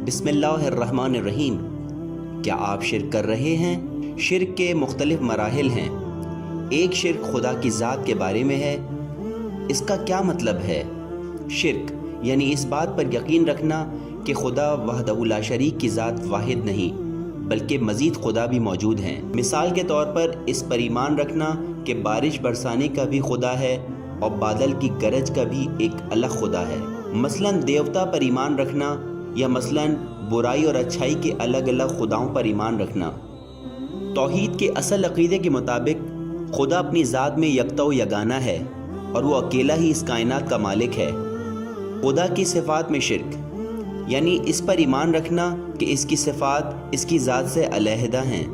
بسم اللہ الرحمن الرحیم۔ کیا آپ شرک کر رہے ہیں؟ شرک کے مختلف مراحل ہیں۔ ایک شرک خدا کی ذات کے بارے میں ہے۔ اس کا کیا مطلب ہے؟ شرک یعنی اس بات پر یقین رکھنا کہ خدا وحدہ لا شریک کی ذات واحد نہیں بلکہ مزید خدا بھی موجود ہیں۔ مثال کے طور پر اس پر ایمان رکھنا کہ بارش برسانے کا بھی خدا ہے اور بادل کی گرج کا بھی ایک الگ خدا ہے۔ مثلاً دیوتا پر ایمان رکھنا یا مثلاً برائی اور اچھائی کے الگ الگ خداؤں پر ایمان رکھنا۔ توحید کے اصل عقیدے کے مطابق خدا اپنی ذات میں یکتا و یگانہ ہے اور وہ اکیلا ہی اس کائنات کا مالک ہے۔ خدا کی صفات میں شرک یعنی اس پر ایمان رکھنا کہ اس کی صفات اس کی ذات سے علیحدہ ہیں۔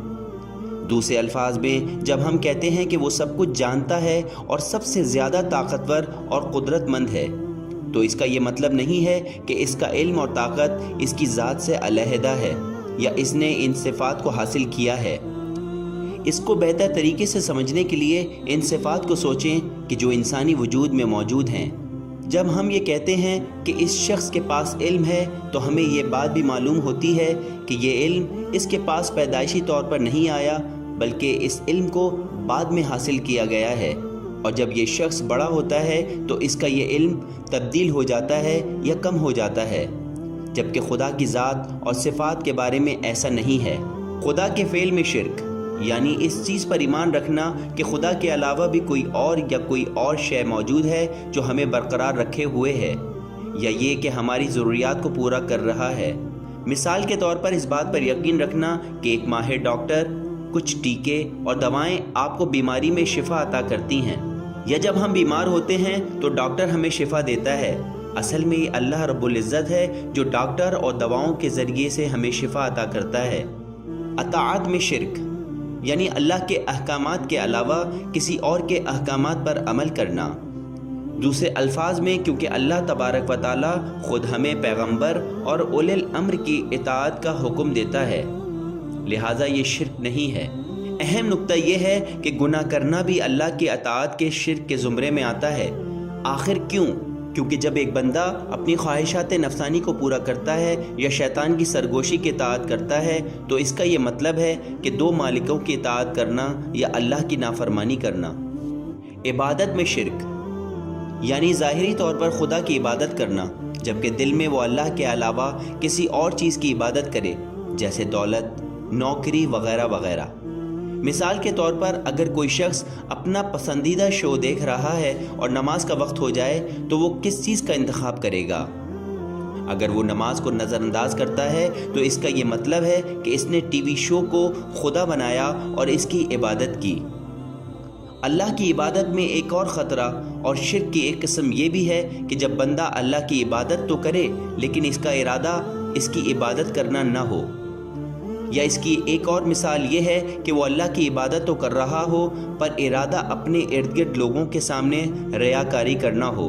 دوسرے الفاظ میں جب ہم کہتے ہیں کہ وہ سب کچھ جانتا ہے اور سب سے زیادہ طاقتور اور قدرت مند ہے، تو اس کا یہ مطلب نہیں ہے کہ اس کا علم اور طاقت اس کی ذات سے علیحدہ ہے یا اس نے ان صفات کو حاصل کیا ہے۔ اس کو بہتر طریقے سے سمجھنے کے لیے ان صفات کو سوچیں کہ جو انسانی وجود میں موجود ہیں۔ جب ہم یہ کہتے ہیں کہ اس شخص کے پاس علم ہے تو ہمیں یہ بات بھی معلوم ہوتی ہے کہ یہ علم اس کے پاس پیدائشی طور پر نہیں آیا بلکہ اس علم کو بعد میں حاصل کیا گیا ہے، اور جب یہ شخص بڑا ہوتا ہے تو اس کا یہ علم تبدیل ہو جاتا ہے یا کم ہو جاتا ہے، جبکہ خدا کی ذات اور صفات کے بارے میں ایسا نہیں ہے۔ خدا کے فعل میں شرک یعنی اس چیز پر ایمان رکھنا کہ خدا کے علاوہ بھی کوئی اور یا کوئی اور شے موجود ہے جو ہمیں برقرار رکھے ہوئے ہے یا یہ کہ ہماری ضروریات کو پورا کر رہا ہے۔ مثال کے طور پر اس بات پر یقین رکھنا کہ ایک ماہر ڈاکٹر کچھ ٹیکے اور دوائیں آپ کو بیماری میں شفا عطا کرتی ہیں، یا جب ہم بیمار ہوتے ہیں تو ڈاکٹر ہمیں شفا دیتا ہے۔ اصل میں یہ اللہ رب العزت ہے جو ڈاکٹر اور دواؤں کے ذریعے سے ہمیں شفا عطا کرتا ہے۔ اطاعت میں شرک یعنی اللہ کے احکامات کے علاوہ کسی اور کے احکامات پر عمل کرنا۔ دوسرے الفاظ میں کیونکہ اللہ تبارک و تعالی خود ہمیں پیغمبر اور اولی الامر کی اطاعت کا حکم دیتا ہے، لہٰذا یہ شرک نہیں ہے۔ اہم نقطہ یہ ہے کہ گناہ کرنا بھی اللہ کی اطاعت کے شرک کے زمرے میں آتا ہے۔ آخر کیوں؟ کیونکہ جب ایک بندہ اپنی خواہشات نفسانی کو پورا کرتا ہے یا شیطان کی سرگوشی کی اطاعت کرتا ہے تو اس کا یہ مطلب ہے کہ دو مالکوں کی اطاعت کرنا یا اللہ کی نافرمانی کرنا۔ عبادت میں شرک یعنی ظاہری طور پر خدا کی عبادت کرنا جبکہ دل میں وہ اللہ کے علاوہ کسی اور چیز کی عبادت کرے، جیسے دولت، نوکری وغیرہ وغیرہ۔ مثال کے طور پر اگر کوئی شخص اپنا پسندیدہ شو دیکھ رہا ہے اور نماز کا وقت ہو جائے تو وہ کس چیز کا انتخاب کرے گا؟ اگر وہ نماز کو نظر انداز کرتا ہے تو اس کا یہ مطلب ہے کہ اس نے ٹی وی شو کو خدا بنایا اور اس کی عبادت کی۔ اللہ کی عبادت میں ایک اور خطرہ اور شرک کی ایک قسم یہ بھی ہے کہ جب بندہ اللہ کی عبادت تو کرے لیکن اس کا ارادہ اس کی عبادت کرنا نہ ہو، یا اس کی ایک اور مثال یہ ہے کہ وہ اللہ کی عبادت تو کر رہا ہو پر ارادہ اپنے ارد گرد لوگوں کے سامنے ریاکاری کرنا ہو۔